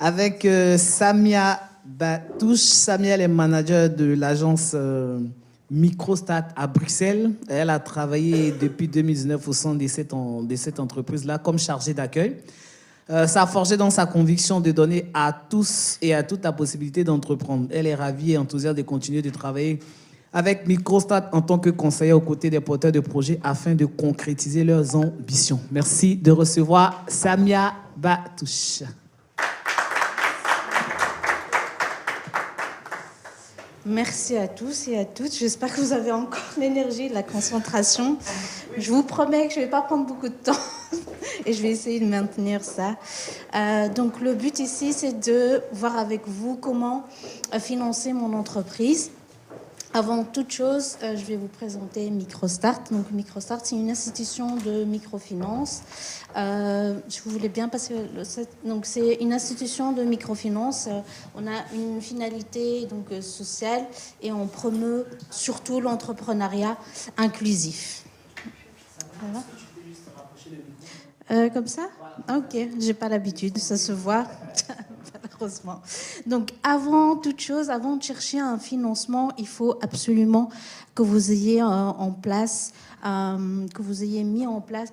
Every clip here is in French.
avec Samia Batouche. Samia elle est manager de l'agence Microstat à Bruxelles. Elle a travaillé depuis 2019 au sein de cette entreprise-là comme chargée d'accueil. Ça a forgé dans sa conviction de donner à tous et à toutes la possibilité d'entreprendre. Elle est ravie et enthousiaste de continuer de travailler avec Microstat en tant que conseillère aux côtés des porteurs de projets afin de concrétiser leurs ambitions. Merci de recevoir Samia Batouche. Merci à tous et à toutes. J'espère que vous avez encore l'énergie, la concentration. Je vous promets que je ne vais pas prendre beaucoup de temps et je vais essayer de maintenir ça. Donc le but ici, c'est de voir avec vous comment financer mon entreprise. Avant toute chose, je vais vous présenter Microstart. Donc, Microstart, c'est une institution de microfinance. Si vous voulez bien passer, donc c'est une institution de microfinance. On a une finalité donc sociale et on promeut surtout l'entrepreneuriat inclusif. Voilà. Comme ça ? Ok, j'ai pas l'habitude, ça se voit. Malheureusement. Donc, avant toute chose, avant de chercher un financement, il faut absolument que vous ayez mis en place,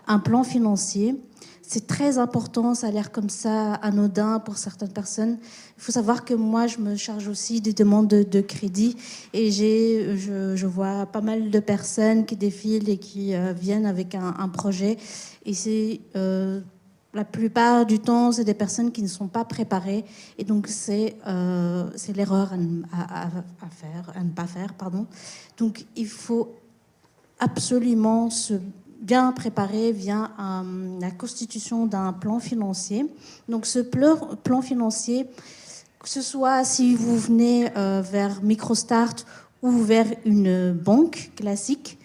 un plan financier. C'est très important, ça a l'air comme ça anodin pour certaines personnes. Il faut savoir que moi, je me charge aussi des demandes de crédit et je vois pas mal de personnes qui défilent et qui viennent avec un projet. Et c'est... la plupart du temps, c'est des personnes qui ne sont pas préparées. Et donc, c'est l'erreur à ne pas faire. Donc, il faut absolument se bien préparer via la constitution d'un plan financier. Donc, ce plan financier, que ce soit si vous venez vers Microstart ou vers une banque classique,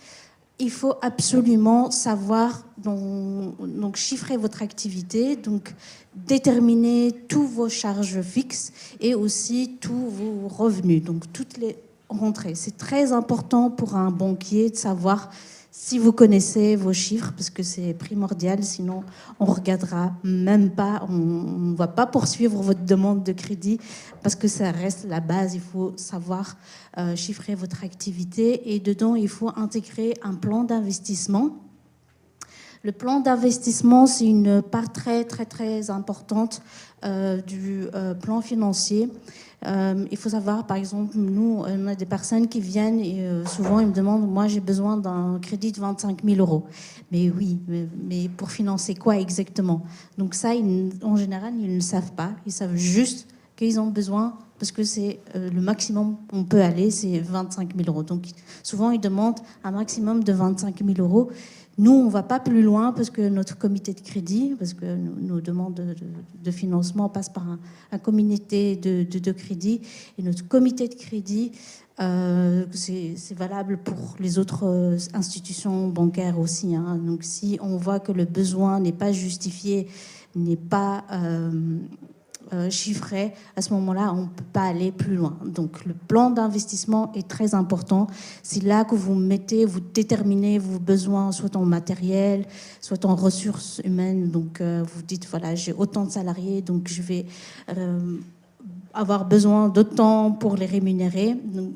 il faut absolument savoir donc chiffrer votre activité, donc déterminer tous vos charges fixes et aussi tous vos revenus, donc toutes les rentrées. C'est très important pour un banquier de savoir si vous connaissez vos chiffres, parce que c'est primordial, sinon on ne regardera même pas, on ne va pas poursuivre votre demande de crédit, parce que ça reste la base. Il faut savoir chiffrer votre activité, et dedans, il faut intégrer un plan d'investissement. Le plan d'investissement, c'est une part très, très, très importante du plan financier. Il faut savoir, par exemple, nous, on a des personnes qui viennent et souvent ils me demandent, moi j'ai besoin d'un crédit de 25 000 euros. Mais oui, mais pour financer quoi exactement? Donc ça, en général, ils ne le savent pas. Ils savent juste qu'ils ont besoin, parce que c'est le maximum on peut aller, c'est 25 000 euros. Donc souvent, ils demandent un maximum de 25 000 euros. Nous, on ne va pas plus loin parce que notre comité de crédit, parce que nos demandes de financement passent par un comité de crédit. Et notre comité de crédit, c'est valable pour les autres institutions bancaires aussi. Hein. Donc, si on voit que le besoin n'est pas justifié, n'est pas chiffré, à ce moment-là, on ne peut pas aller plus loin. Donc, le plan d'investissement est très important. C'est là que vous vous déterminez vos besoins, soit en matériel, soit en ressources humaines. Donc, vous dites, voilà, j'ai autant de salariés, donc je vais avoir besoin d'autant pour les rémunérer. Donc,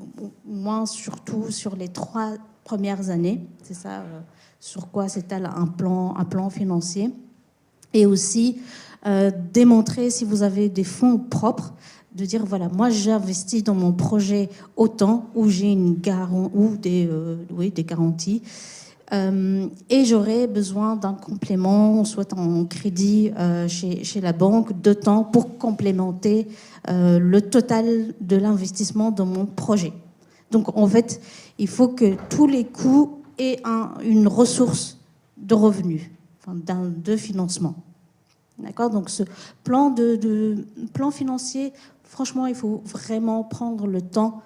moins surtout sur les 3 premières années. C'est ça, sur quoi s'étale un plan financier. Et aussi, démontrer si vous avez des fonds propres, de dire voilà, moi j'investis dans mon projet autant, où j'ai une des garanties, et j'aurai besoin d'un complément, soit en crédit chez la banque, de temps pour complémenter le total de l'investissement dans mon projet. Donc en fait, il faut que tous les coûts aient une ressource de revenus, de financement. D'accord ? Donc ce plan plan financier, franchement, il faut vraiment prendre le temps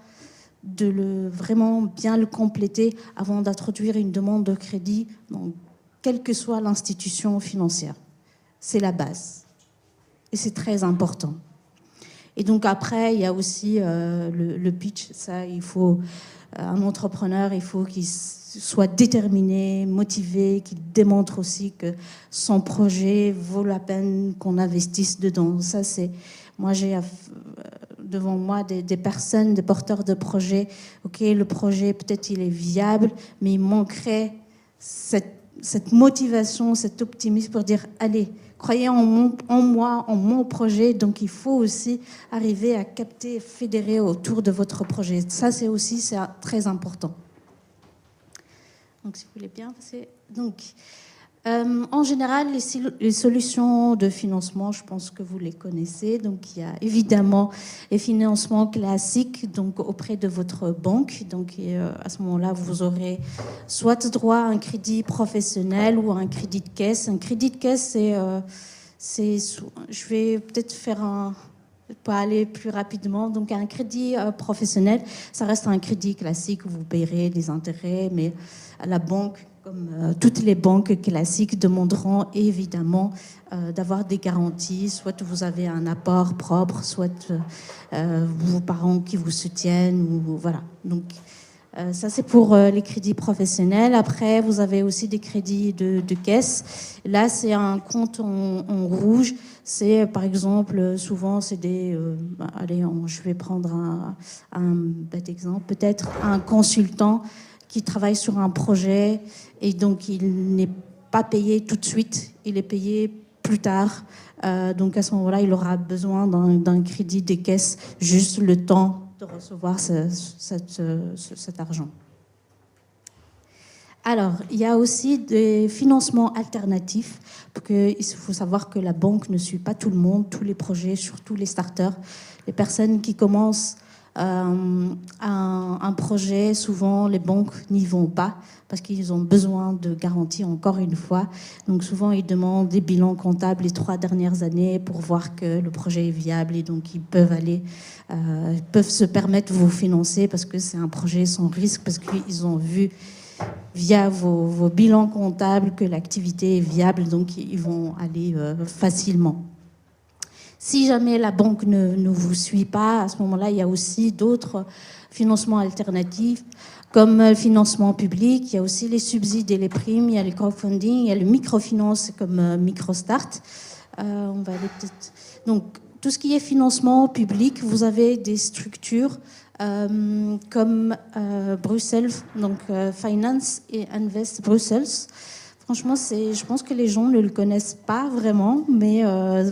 de vraiment bien le compléter avant d'introduire une demande de crédit, donc, quelle que soit l'institution financière. C'est la base. Et c'est très important. Et donc après, il y a aussi le pitch. Ça, il faut Un entrepreneur, il faut qu'il soit déterminé, motivé, qu'il démontre aussi que son projet vaut la peine qu'on investisse dedans. Ça, c'est... Moi, j'ai devant moi des personnes, des porteurs de projets. OK, le projet, peut-être il est viable, mais il manquerait cette motivation, cet optimisme pour dire, allez, croyez en moi, en mon projet. Donc, il faut aussi arriver à capter, fédérer autour de votre projet. Ça, c'est très important. Donc, si vous voulez bien passer. Donc, en général, les solutions de financement, je pense que vous les connaissez. Donc, il y a évidemment les financements classiques, donc auprès de votre banque. Donc, à ce moment-là, vous aurez soit droit à un crédit professionnel ou à un crédit de caisse. Un crédit de caisse, je vais peut-être pas aller plus rapidement. Donc, un crédit professionnel, ça reste un crédit classique. Vous payerez des intérêts, mais à la banque, comme toutes les banques classiques, demanderont évidemment d'avoir des garanties. Soit vous avez un apport propre, soit vos parents qui vous soutiennent. Ou, voilà. Donc, ça, c'est pour les crédits professionnels. Après, vous avez aussi des crédits de caisse. Là, c'est un compte en rouge. C'est, par exemple, souvent, c'est des... je vais prendre un bête exemple. Peut-être un consultant qui travaille sur un projet et donc il n'est pas payé tout de suite, il est payé plus tard. Donc à ce moment-là, il aura besoin d'un crédit de caisse, juste le temps de recevoir cet argent. Alors, il y a aussi des financements alternatifs, parce qu'il faut savoir que la banque ne suit pas tout le monde, tous les projets, surtout les starters. Les personnes qui commencent un projet, souvent les banques n'y vont pas parce qu'ils ont besoin de garanties, encore une fois. Donc souvent ils demandent des bilans comptables les 3 dernières années pour voir que le projet est viable, et donc ils peuvent se permettre de vous financer parce que c'est un projet sans risque, parce qu'ils ont vu via vos bilans comptables que l'activité est viable, donc ils vont aller facilement. Si jamais la banque ne vous suit pas, à ce moment-là, il y a aussi d'autres financements alternatifs, comme le financement public. Il y a aussi les subsides et les primes, il y a le crowdfunding, il y a le microfinance comme MicroStart. On va aller peut-être... Donc, tout ce qui est financement public, vous avez des structures comme Bruxelles, donc Finance et Invest Brussels. Franchement, je pense que les gens ne le connaissent pas vraiment, mais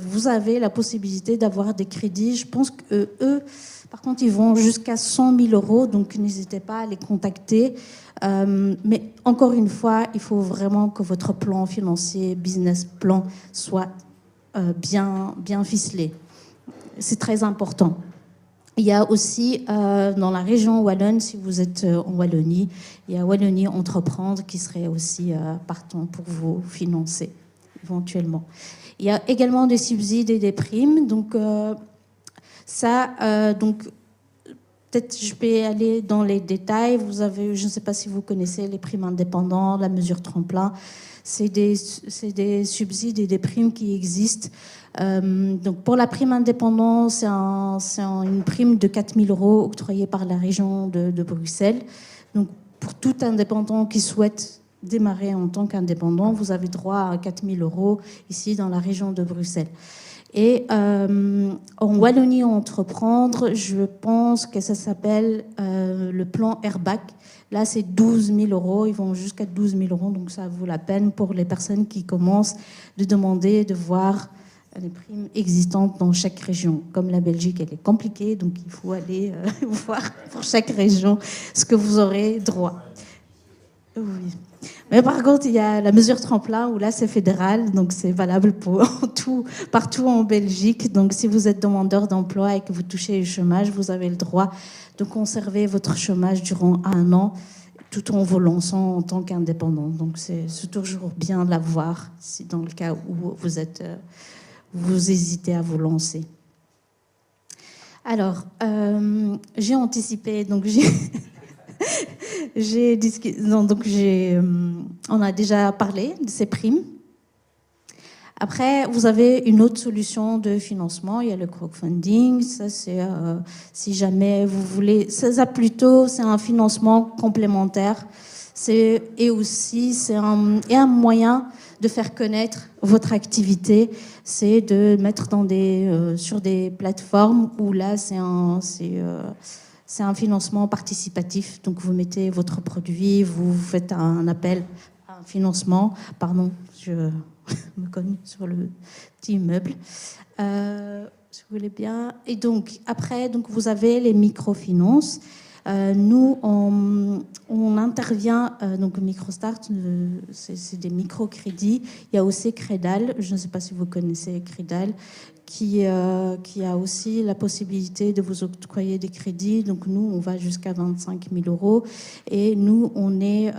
vous avez la possibilité d'avoir des crédits. Je pense qu'eux, par contre, ils vont jusqu'à 100 000 €, donc n'hésitez pas à les contacter. Mais encore une fois, il faut vraiment que votre plan financier, business plan, soit bien ficelé. C'est très important. Il y a aussi dans la région wallonne, si vous êtes en Wallonie, il y a Wallonie Entreprendre qui serait aussi partant pour vous financer éventuellement. Il y a également des subsides et des primes. Donc donc peut-être je vais aller dans les détails. Vous avez, je ne sais pas si vous connaissez les primes indépendants, la mesure tremplin. C'est des subsides et des primes qui existent. Donc pour la prime indépendante, c'est une prime de 4 000 € octroyée par la région de Bruxelles. Donc pour tout indépendant qui souhaite démarrer en tant qu'indépendant, vous avez droit à 4 000 € ici dans la région de Bruxelles. Et en Wallonie Entreprendre, je pense que ça s'appelle le plan Airback. Là, c'est 12 000 €. Ils vont jusqu'à 12 000 €. Donc, ça vaut la peine pour les personnes qui commencent de demander, de voir les primes existantes dans chaque région. Comme la Belgique, elle est compliquée. Donc, il faut aller voir pour chaque région ce que vous aurez droit. Oui. Mais par contre, il y a la mesure tremplin où là, c'est fédéral. Donc, c'est valable partout en Belgique. Donc, si vous êtes demandeur d'emploi et que vous touchez le chômage, vous avez le droit de conserver votre chômage durant 1 an tout en vous lançant en tant qu'indépendant. Donc, c'est toujours bien de l'avoir si dans le cas où vous hésitez à vous lancer. Alors, j'ai anticipé, donc on a déjà parlé de ces primes. Après, vous avez une autre solution de financement. Il y a le crowdfunding. Ça, c'est si jamais vous voulez. Ça plutôt, c'est un financement complémentaire. Et aussi, c'est un moyen de faire connaître votre activité. C'est de mettre sur des plateformes où là, c'est un financement participatif. Donc, vous mettez votre produit, vous faites un appel à un financement. Pardon, je me cogne sur le petit immeuble. Si vous voulez bien. Et donc, après, vous avez les microfinances. Nous, on intervient, donc Microstart, c'est des microcrédits. Il y a aussi Crédal, je ne sais pas si vous connaissez Crédal, qui a aussi la possibilité de vous octroyer des crédits. Donc nous, on va jusqu'à 25 000 euros. Et nous, on est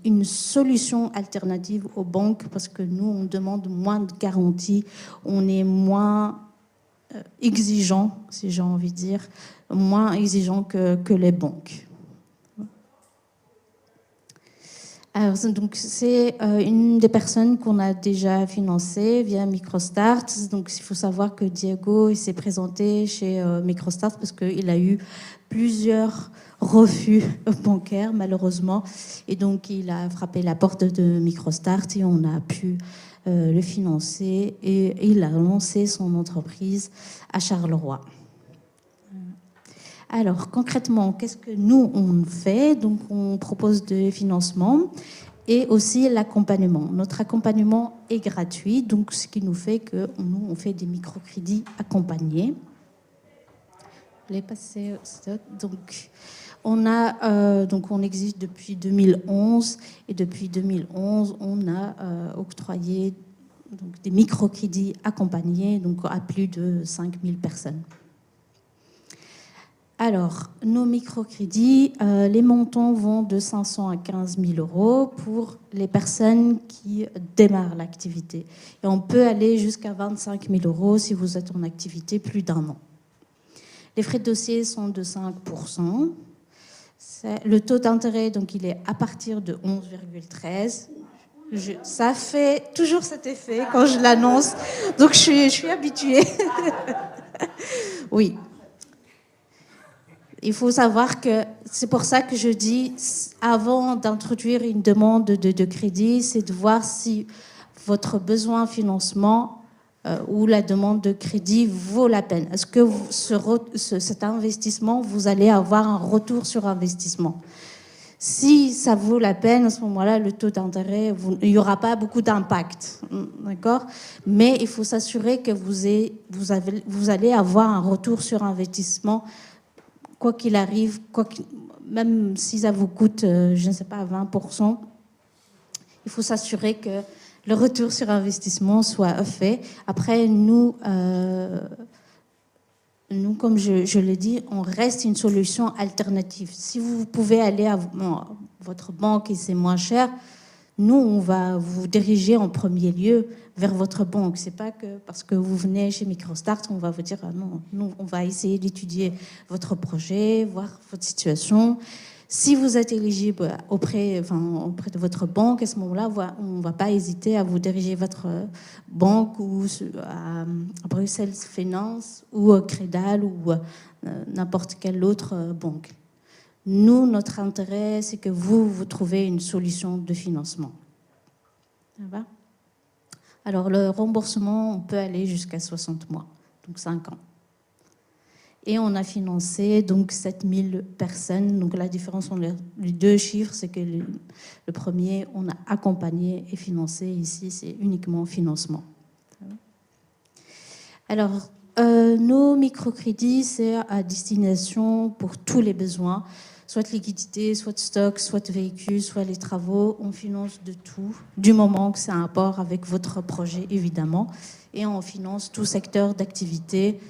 une solution alternative aux banques parce que nous, on demande moins de garanties, on est moins exigeant, si j'ai envie de dire, moins exigeant que les banques. Alors, donc, c'est une des personnes qu'on a déjà financées via Microstart. Donc, il faut savoir que Diego il s'est présenté chez Microstart parce qu'il a eu plusieurs refus bancaires, malheureusement. Et donc, il a frappé la porte de Microstart et on a pu le financer. Et il a lancé son entreprise à Charleroi. Alors, concrètement, qu'est-ce que nous, on fait? Donc, on propose des financements et aussi l'accompagnement. Notre accompagnement est gratuit, donc ce qui nous fait que nous, on fait des microcrédits accompagnés. Les passés, donc, on existe depuis 2011 et depuis 2011, on a octroyé donc, des microcrédits accompagnés donc, à plus de 5000 personnes. Alors, nos microcrédits, les montants vont de 500 à 15 000 euros pour les personnes qui démarrent l'activité. Et on peut aller jusqu'à 25 000 euros si vous êtes en activité plus d'1 an. Les frais de dossier sont de 5%. Le taux d'intérêt, donc, il est à partir de 11,13. Ça fait toujours cet effet quand je l'annonce. Donc, je suis habituée. Oui. Il faut savoir que c'est pour ça que je dis, avant d'introduire une demande de crédit, c'est de voir si votre besoin de financement ou la demande de crédit vaut la peine. Est-ce que cet investissement, vous allez avoir un retour sur investissement? Si ça vaut la peine, à ce moment-là, le taux d'intérêt, il n'y aura pas beaucoup d'impact, d'accord? Mais il faut s'assurer que vous allez avoir un retour sur investissement quoi qu'il arrive, même si ça vous coûte, je ne sais pas, 20%, il faut s'assurer que le retour sur investissement soit fait. Après, nous comme je l'ai dit, on reste une solution alternative. Si vous pouvez aller à votre banque et c'est moins cher, nous, on va vous diriger en premier lieu vers votre banque. C'est pas que parce que vous venez chez Microstart, on va vous dire ah non, nous, on va essayer d'étudier votre projet, voir votre situation. Si vous êtes éligible auprès de votre banque, à ce moment-là, on ne va pas hésiter à vous diriger votre banque ou à Bruxelles Finance ou à Crédal ou n'importe quelle autre banque. Nous, notre intérêt, c'est que vous trouvez une solution de financement. Ça va ? Alors, le remboursement, on peut aller jusqu'à 60 mois, donc 5 ans. Et on a financé donc 7000 personnes. Donc, la différence entre les deux chiffres, c'est que le premier, on a accompagné et financé. Ici, c'est uniquement financement. Alors, nos microcrédits, c'est à destination pour tous les besoins. Soit liquidité, soit stock, soit véhicule, soit les travaux. On finance de tout, du moment que c'est un rapport avec votre projet, évidemment. Et on finance tout secteur d'activité,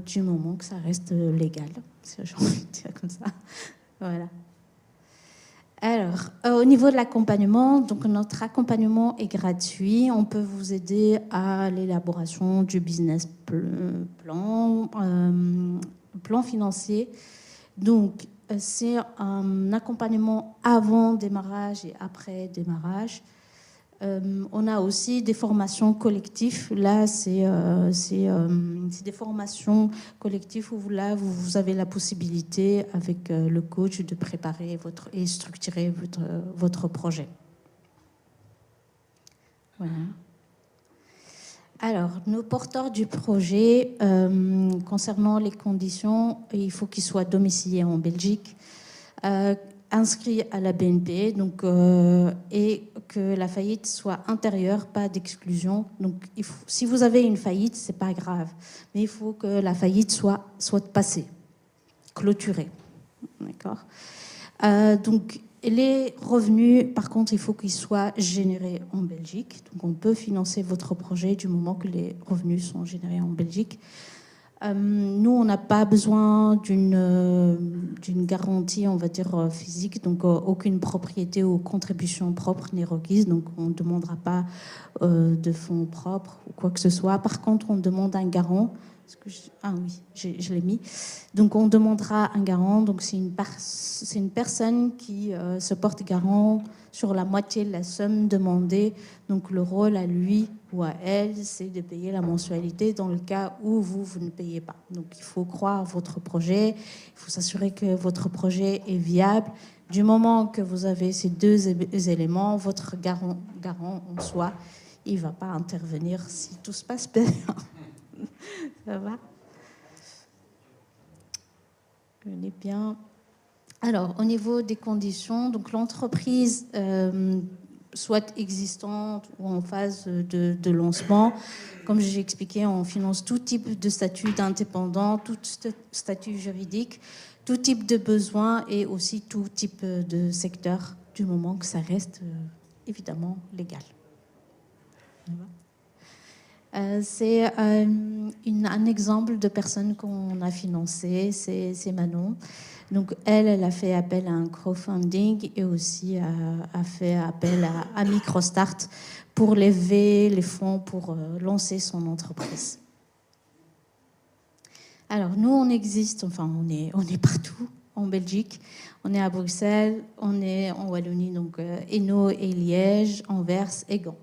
du moment que ça reste légal. J'ai envie de dire comme ça. Voilà. Alors, au niveau de l'accompagnement, donc notre accompagnement est gratuit. On peut vous aider à l'élaboration du business plan financier. Donc, c'est un accompagnement avant démarrage et après démarrage. On a aussi des formations collectives. Là, c'est des formations collectives où là, vous avez la possibilité, avec le coach, de préparer et structurer votre projet. Voilà. Alors, nos porteurs du projet, concernant les conditions, il faut qu'ils soient domiciliés en Belgique, inscrits à la BNP, donc, et que la faillite soit intérieure, pas d'exclusion. Donc, si vous avez une faillite, c'est pas grave, mais il faut que la faillite soit passée, clôturée. D'accord. Donc, les revenus, par contre, il faut qu'ils soient générés en Belgique. Donc, on peut financer votre projet du moment que les revenus sont générés en Belgique. Nous, on n'a pas besoin d'une garantie, on va dire, physique. Donc, aucune propriété ou contribution propre n'est requise. Donc, on ne demandera pas de fonds propres ou quoi que ce soit. Par contre, on demande un garant. Ah oui, je l'ai mis. Donc, on demandera un garant. Donc, c'est une personne qui se porte garant sur la moitié de la somme demandée. Donc, le rôle à lui ou à elle, c'est de payer la mensualité dans le cas où vous ne payez pas. Donc, il faut croire à votre projet. Il faut s'assurer que votre projet est viable. Du moment que vous avez ces deux éléments, votre garant en soi, il ne va pas intervenir si tout se passe bien. Ça va? On est bien. Alors, au niveau des conditions, donc l'entreprise, soit existante ou en phase de lancement, comme j'ai expliqué, on finance tout type de statut d'indépendant, tout statut juridique, tout type de besoin et aussi tout type de secteur, du moment que ça reste évidemment légal. C'est un exemple de personne qu'on a financée, c'est Manon. Donc elle a fait appel à un crowdfunding et aussi a fait appel à Microstart pour lever les fonds pour lancer son entreprise. Alors nous, on existe, enfin on est partout en Belgique. On est à Bruxelles, on est en Wallonie, donc Hainaut et Liège, Anvers et Gand.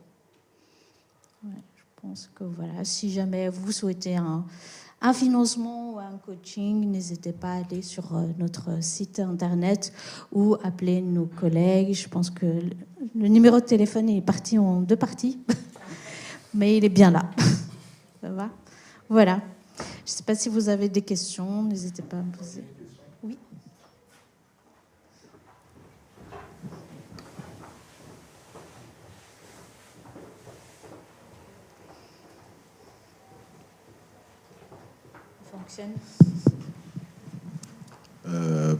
Ouais. Je pense que voilà, si jamais vous souhaitez un financement ou un coaching, n'hésitez pas à aller sur notre site internet ou appeler nos collègues. Je pense que le numéro de téléphone est parti en 2 parties, mais il est bien là. Ça va? Voilà. Je ne sais pas si vous avez des questions, n'hésitez pas à me poser. Oui.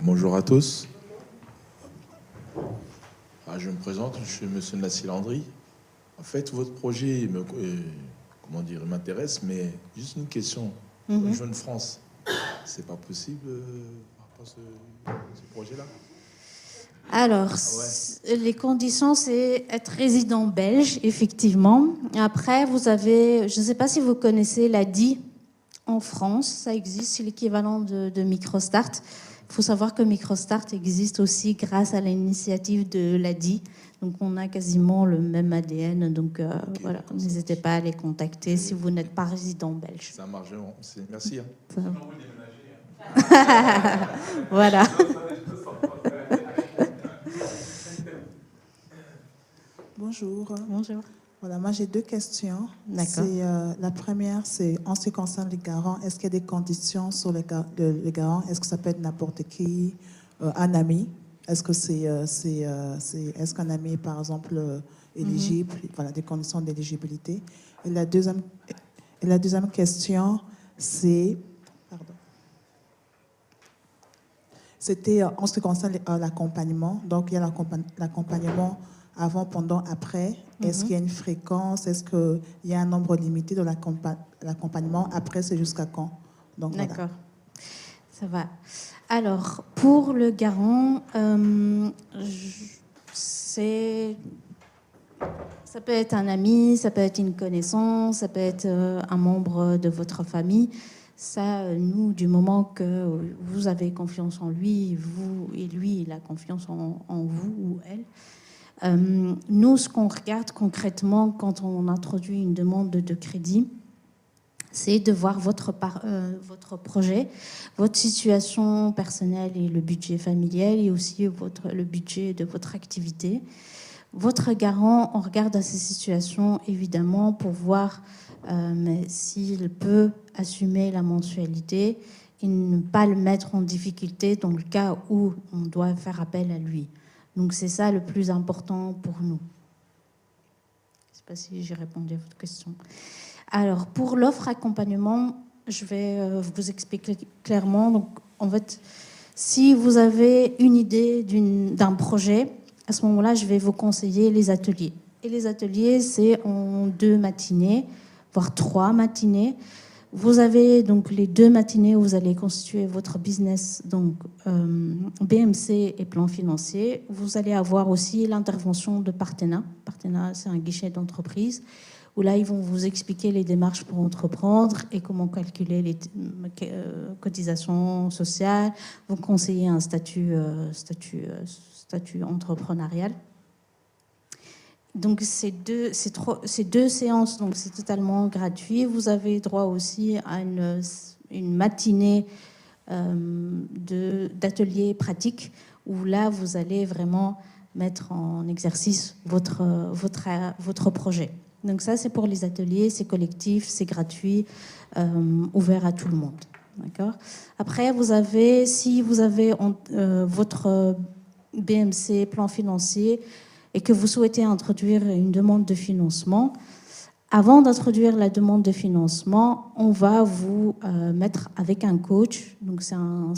Bonjour à tous. Je me présente, je suis Monsieur Nassi Landry. En fait, votre projet m'intéresse, mais juste une question. Le Jeune France, c'est pas possible par rapport à ce projet-là? Alors, les conditions, c'est être résident belge, effectivement. Après, vous avez, je ne sais pas si vous connaissez l'ADI en France, ça existe, c'est l'équivalent de Microstart. Il faut savoir que Microstart existe aussi grâce à l'initiative de l'ADI. Donc, on a quasiment le même ADN. Donc, voilà, n'hésitez pas à les contacter si vous n'êtes pas résident belge. Ça marche, merci. Voilà. Bonjour. Bonjour. Voilà, moi j'ai 2 questions. D'accord. La première, c'est en ce qui concerne les garants, est-ce qu'il y a des conditions sur les garants? Est-ce que ça peut être n'importe qui, un ami? Est-ce que est-ce qu'un ami est par exemple éligible? Voilà, des conditions d'éligibilité. Et la deuxième question, c'est, c'était en ce qui concerne l'accompagnement. Donc il y a l'accompagnement avant, pendant, après. Est-ce qu'il y a une fréquence? Est-ce qu'il y a un nombre limité de l'accompagnement? Après, c'est jusqu'à quand? Donc, d'accord. Voilà. Ça va. Alors, pour le garant, ça peut être un ami, ça peut être une connaissance, ça peut être un membre de votre famille. Ça, nous, du moment que vous avez confiance en lui, vous et lui, il a confiance en vous ou elle. Nous, ce qu'on regarde concrètement quand on introduit une demande de crédit, c'est de voir votre projet, votre situation personnelle et le budget familial et aussi le budget de votre activité. Votre garant, on regarde à ces situations évidemment pour voir s'il peut assumer la mensualité et ne pas le mettre en difficulté dans le cas où on doit faire appel à lui. Donc c'est ça le plus important pour nous. Je ne sais pas si j'ai répondu à votre question. Alors pour l'offre accompagnement, je vais vous expliquer clairement. Donc en fait, si vous avez une idée d'un projet, à ce moment-là, je vais vous conseiller les ateliers. Et les ateliers, c'est en 2 matinées, voire 3 matinées. Vous avez donc les 2 matinées où vous allez constituer votre business, donc BMC et plan financier. Vous allez avoir aussi l'intervention de Partena. Partena, c'est un guichet d'entreprise où là, ils vont vous expliquer les démarches pour entreprendre et comment calculer les cotisations sociales, vous conseiller un statut entrepreneurial. Donc ces deux séances, donc c'est totalement gratuit. Vous avez droit aussi à une matinée d'atelier pratique où là vous allez vraiment mettre en exercice votre projet. Donc ça c'est pour les ateliers, c'est collectif, c'est gratuit, ouvert à tout le monde. D'accord ? Après si vous avez votre BMC, plan financier, et que vous souhaitez introduire une demande de financement, avant d'introduire la demande de financement, on va vous mettre avec un coach, donc c'est un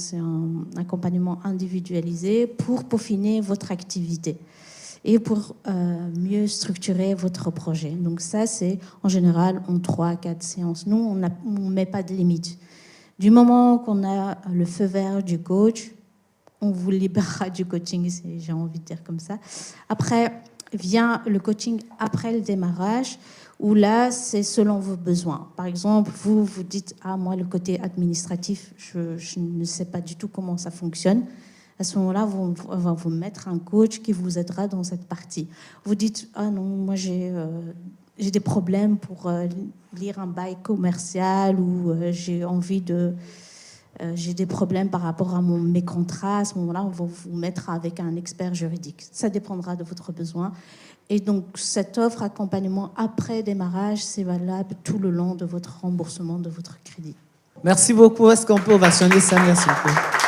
accompagnement individualisé pour peaufiner votre activité et pour mieux structurer votre projet. Donc ça, c'est en général en 3-4 séances. Nous, on ne met pas de limite. Du moment qu'on a le feu vert du coach, on vous libérera du coaching, j'ai envie de dire comme ça. Après, vient le coaching après le démarrage, où là, c'est selon vos besoins. Par exemple, vous dites « Ah, moi, le côté administratif, je ne sais pas du tout comment ça fonctionne ». À ce moment-là, on va vous mettre un coach qui vous aidera dans cette partie. Vous dites « Ah non, moi, j'ai des problèmes pour lire un bail commercial ou j'ai envie de... j'ai des problèmes par rapport à mes contrats », à ce moment-là, on va vous mettre avec un expert juridique. Ça dépendra de votre besoin. Et donc, cette offre accompagnement après démarrage, c'est valable tout le long de votre remboursement de votre crédit. Merci beaucoup. Est-ce qu'on peut ovationner Samia, s'il vous plaît ?